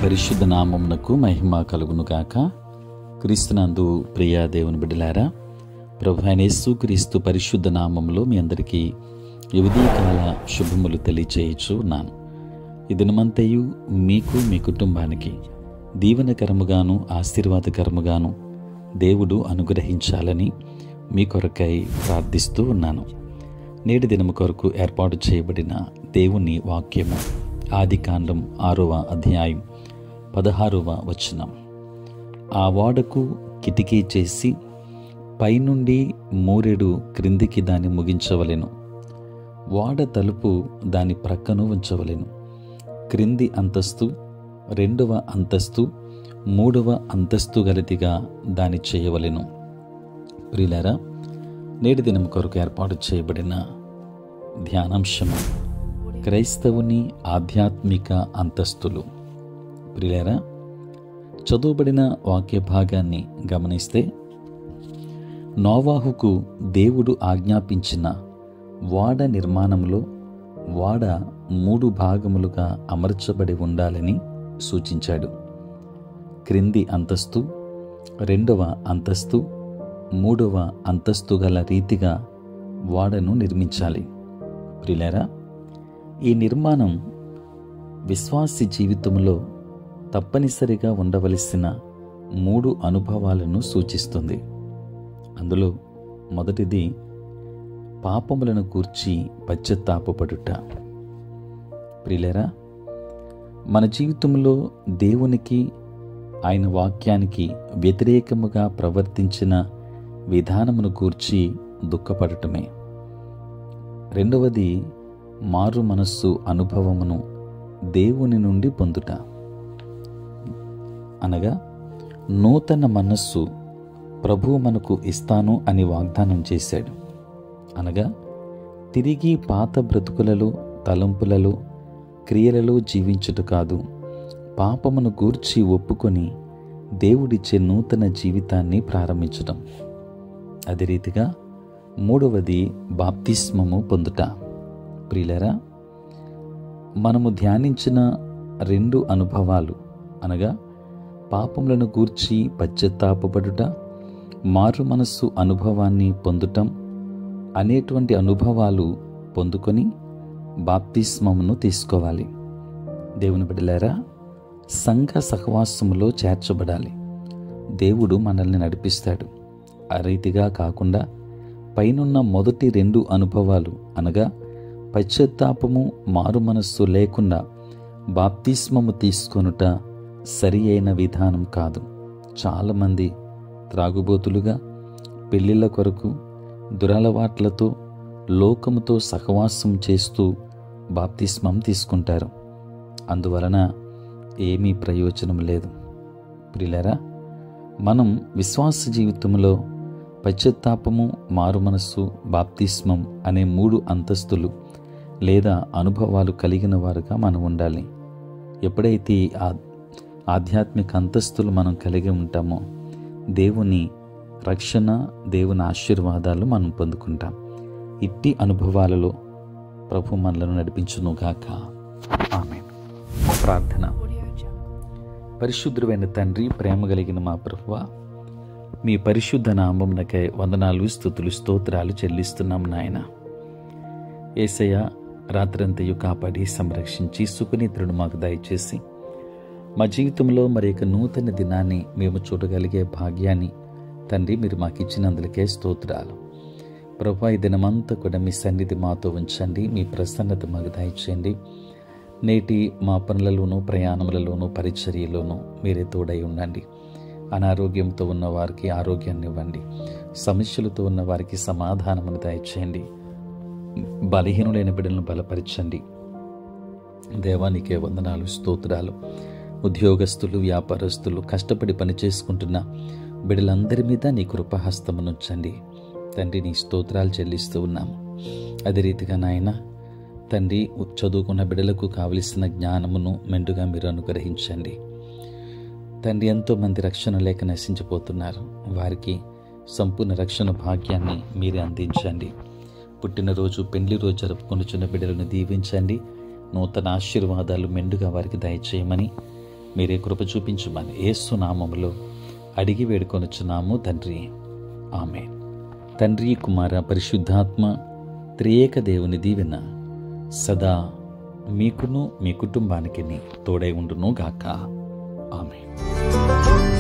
పరిశుద్ధ నామమునకు మహిమ కలుగును గాక. క్రీస్తునందు ప్రియ దేవుని బిడ్డలారా, ప్రభు అయిన యేసుక్రీస్తు పరిశుద్ధ నామములో మీ అందరికీ ఈ ఉదయకాల శుభములు తెలియచేయచ్చు ఉన్నాను. ఈ దినమంతయు మీకు మీ కుటుంబానికి దీవెనకరముగాను ఆశీర్వాదకరముగాను దేవుడు అనుగ్రహించాలని మీ కొరకై ప్రార్థిస్తూ ఉన్నాను. నేటి దినము కొరకు ఏర్పాటు చేయబడిన దేవుని వాక్యము ఆదికాండం 6వ అధ్యాయం 16వ వచనం. ఆ ఓడకు కిటికీ చేసి పైనుండి మూరెడు క్రిందికి దాన్ని ముగించవలెను. ఓడ తలుపు దాని ప్రక్కను ఉంచవలెను. క్రింది అంతస్తు 2వ అంతస్తు 3వ అంతస్తు గలదిగా దాన్ని చేయవలెను. ప్రియులారా, నేటి దినం కొరకు ఏర్పాటు చేయబడిన ధ్యానాంశము క్రైస్తవుని ఆధ్యాత్మిక అంతస్తులు. ప్రియులారా, చదువుబడిన వాక్య భాగాన్ని గమనిస్తే, నోవాహుకు దేవుడు ఆజ్ఞాపించిన ఓడ నిర్మాణంలో ఓడ 3 భాగములుగా అమర్చబడి ఉండాలని సూచించాడు. క్రింది అంతస్తు, 2వ అంతస్తు, 3వ అంతస్తు గల రీతిగా ఓడను నిర్మించాలి. ప్రియులారా, ఈ నిర్మాణం విశ్వాసి జీవితంలో తప్పనిసరిగా ఉండవలసిన 3 అనుభవాలను సూచిస్తుంది. అందులో మొదటిది పాపములను గూర్చి పశ్చాత్తాపపడుట. ప్రియులారా, మన జీవితంలో దేవునికి ఆయన వాక్యానికి వ్యతిరేకముగా ప్రవర్తించిన విధానమును గూర్చి దుఃఖపడటమే. రెండవది మారు మనస్సు అనుభవమును దేవుని నుండి పొందుట. అనగా నూతన మనస్సు ప్రభువు మనకు ఇస్తాను అని వాగ్దానం చేశాడు. అనగా తిరిగి పాత బ్రతుకులలో, తలంపులలో, క్రియలలో జీవించుట కాదు, పాపమును గూర్చి ఒప్పుకొని దేవుడిచ్చే నూతన జీవితాన్ని ప్రారంభించడం. అదే రీతిగా మూడవది బాప్తిస్మము పొందుట. ప్రియులారా, మనము ధ్యానించిన 2 అనుభవాలు అనగా పాపములను గూర్చి పశ్చాత్తాపపడుట, మారు మనస్సు అనుభవాన్ని పొందుటం అనేటువంటి అనుభవాలు పొందుకొని బాప్తిస్మమును తీసుకోవాలి. దేవుని బిడ్డలారా, సంఘ సహవాసములో చేర్చబడాలి. దేవుడు మనల్ని నడిపిస్తాడు. ఆ రీతిగా కాకుండా పైనున్న మొదటి 2 అనుభవాలు అనగా పశ్చాత్తాపము, మారు మనస్సు లేకుండా బాప్తిస్మము తీసుకొనుట సరి అయిన విధానం కాదు. చాలామంది త్రాగుబోతులుగా, పెళ్ళిళ్ళ కొరకు, దురలవాట్లతో, లోకముతో సహవాసం చేస్తూ బాప్తిస్మం తీసుకుంటారు. అందువలన ఏమీ ప్రయోజనం లేదు. ప్రియులారా, మనం విశ్వాస జీవితంలో పశ్చాత్తాపము, మారు మనస్సు, బాప్తిస్మం అనే 3 అంతస్తులు లేదా అనుభవాలు కలిగిన వారుగా మనం ఉండాలి. ఎప్పుడైతే ఆ ఆధ్యాత్మిక అంతస్తులు మనం కలిగి ఉంటామో దేవుని రక్షణ, దేవుని ఆశీర్వాదాలు మనం పొందుకుంటాం. ఇట్టి అనుభవాలలో ప్రభు మనలను నడిపించును గాక. ఆమేన్. ప్రార్థన. పరిశుద్ధుడైన తండ్రి, ప్రేమ కలిగిన మా ప్రభువా, మీ పరిశుద్ధ నామమునకై వందనాలు, స్తుతులు, స్తోత్రాలు చెల్లిస్తున్నాం నాయన. యేసయ్య, రాత్రంతయు కాపాడి సంరక్షించి సుఖనిద్రను మాకు దయచేసి మా జీవితంలో మరి యొక్క నూతన దినాన్ని మేము చూడగలిగే భాగ్యాన్ని తండ్రి మీరు మాకు ఇచ్చినందులకే స్తోత్రాలు. ప్రభువా, ఈ దినమంతా కూడా మీ సన్నిధి మాతో ఉంచండి. మీ ప్రసన్నత మాకు దయచేయండి. నేటి మా పనులలోనూ, ప్రయాణములలోనూ, పరిచర్యలోనూ మీరే తోడై ఉండండి. అనారోగ్యంతో ఉన్న వారికి ఆరోగ్యాన్ని ఇవ్వండి. సమస్యలతో ఉన్న వారికి సమాధానమును దయచేయండి. బలహీనులైన బిడ్డలను బలపరచండి. దేవానికే వందనాలు, స్తోత్రాలు. ఉద్యోగస్తులు, వ్యాపారస్తులు, కష్టపడి పని చేసుకుంటున్న బిడ్డలందరి మీద నీ కృపాహస్తమునుంచండి. తండ్రి, నీ స్తోత్రాలు చెల్లిస్తూ ఉన్నాము. అదే రీతిగా నాయన తండ్రి, చదువుకున్న బిడ్డలకు కావలసిన జ్ఞానమును మెండుగా మీరు అనుగ్రహించండి. తండ్రి, ఎంతోమంది రక్షణ లేక నశించిపోతున్నారు. వారికి సంపూర్ణ రక్షణ భాగ్యాన్ని మీరే అందించండి. పుట్టినరోజు, పెండ్లి రోజు జరుపుకొనుచున్న బిడ్డలను దీవించండి. నూతన ఆశీర్వాదాలు మెండుగా వారికి దయచేయమని మీరే కృప చూపించమని యేసు నామములో అడిగి వేడుకొనుచున్నాము తండ్రి, ఆమేన్. తండ్రి, కుమార, పరిశుద్ధాత్మ త్రియేక దేవుని దీవెన సదా మీకును మీ కుటుంబానికి తోడై ఉండును గాక. ఆమేన్.